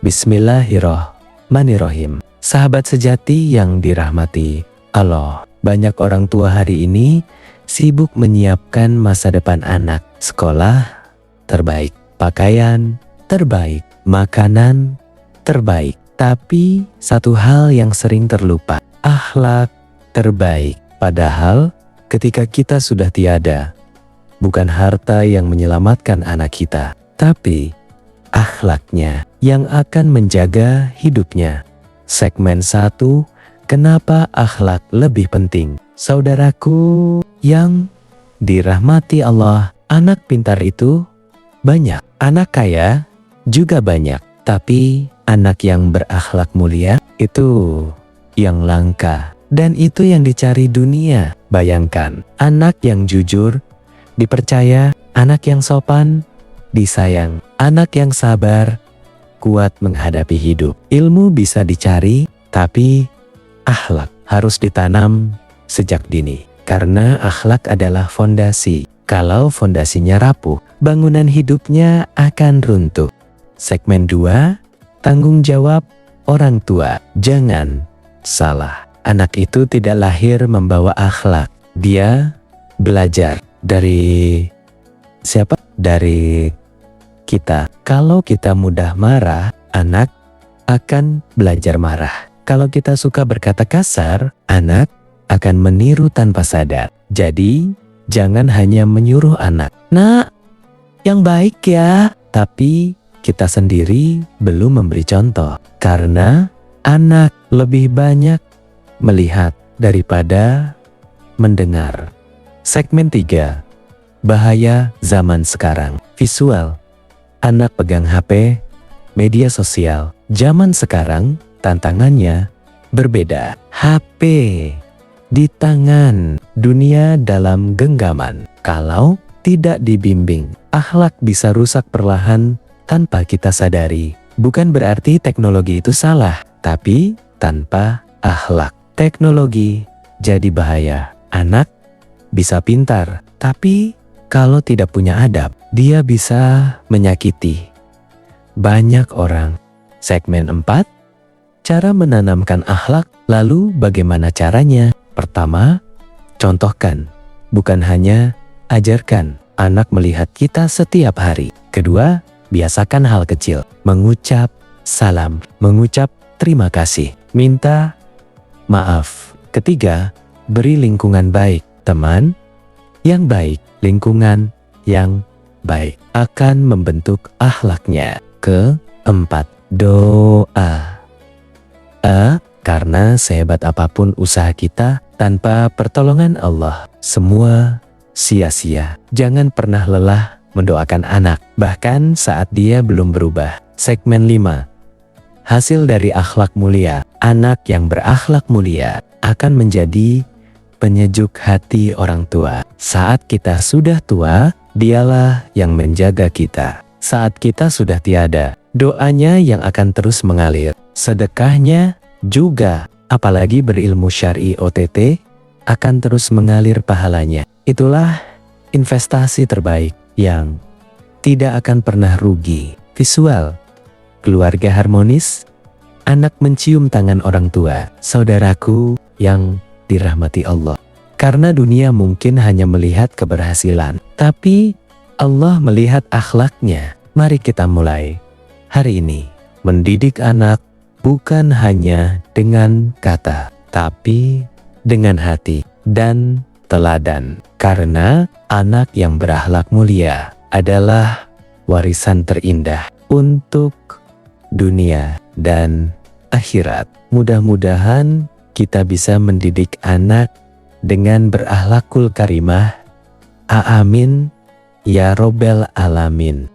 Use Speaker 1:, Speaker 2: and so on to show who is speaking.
Speaker 1: Bismillahirrahmanirrahim. Sahabat sejati yang dirahmati Allah, banyak orang tua hari ini sibuk menyiapkan masa depan anak. Sekolah terbaik, pakaian terbaik, makanan terbaik. Tapi satu hal yang sering terlupa, akhlak terbaik. Padahal ketika kita sudah tiada, bukan harta yang menyelamatkan anak kita, tapi akhlaknya yang akan menjaga hidupnya. Segmen 1, kenapa akhlak lebih penting? Saudaraku yang dirahmati Allah, anak pintar itu banyak, anak kaya juga banyak, tapi anak yang berakhlak mulia itu yang langka, dan itu yang dicari dunia. Bayangkan, anak yang jujur dipercaya, anak yang sopan disayang, anak yang sabar kuat menghadapi hidup. Ilmu bisa dicari, tapi akhlak harus ditanam sejak dini, karena akhlak adalah fondasi. Kalau fondasinya rapuh, bangunan hidupnya akan runtuh. Segmen 2, tanggung jawab orang tua. Jangan salah, anak itu tidak lahir membawa akhlak. Dia belajar dari siapa? Dari kita. Kalau kita mudah marah, anak akan belajar marah. Kalau kita suka berkata kasar, anak akan meniru tanpa sadar. Jadi, jangan hanya menyuruh anak, "Nak, yang baik ya," tapi kita sendiri belum memberi contoh. Karena anak lebih banyak melihat daripada mendengar. Segmen 3, bahaya zaman sekarang. Visual. Anak pegang HP, media sosial. Zaman sekarang tantangannya berbeda. HP di tangan, dunia dalam genggaman. Kalau tidak dibimbing, akhlak bisa rusak perlahan tanpa kita sadari. Bukan berarti teknologi itu salah, tapi tanpa akhlak, teknologi jadi bahaya. Anak bisa pintar, tapi kalau tidak punya adab, dia bisa menyakiti banyak orang. Segmen 4, cara menanamkan akhlak. Lalu bagaimana caranya? Pertama, contohkan, bukan hanya ajarkan. Anak melihat kita setiap hari. Kedua, biasakan hal kecil, mengucap salam, mengucap terima kasih, minta maaf. Ketiga, beri lingkungan baik. Teman yang baik, lingkungan yang baik akan membentuk akhlaknya. Keempat, doa. Karena sehebat apapun usaha kita, tanpa pertolongan Allah, semua sia-sia. Jangan pernah lelah mendoakan anak, bahkan saat dia belum berubah. Segmen 5, hasil dari akhlak mulia. Anak yang berakhlak mulia akan menjadi penyejuk hati orang tua. Saat kita sudah tua, dialah yang menjaga kita. Saat kita sudah tiada, doanya yang akan terus mengalir. Sedekahnya juga, apalagi berilmu syar'i OTT, akan terus mengalir pahalanya. Itulah investasi terbaik yang tidak akan pernah rugi. Visual, keluarga harmonis, anak mencium tangan orang tua. Saudaraku yang dirahmati Allah, karena dunia mungkin hanya melihat keberhasilan, tapi Allah melihat akhlaknya. Mari kita mulai hari ini mendidik anak bukan hanya dengan kata, tapi dengan hati dan teladan. Karena anak yang berakhlak mulia adalah warisan terindah untuk dunia dan akhirat. Mudah-mudahan kita bisa mendidik anak dengan berakhlakul karimah. Amin ya robbal alamin.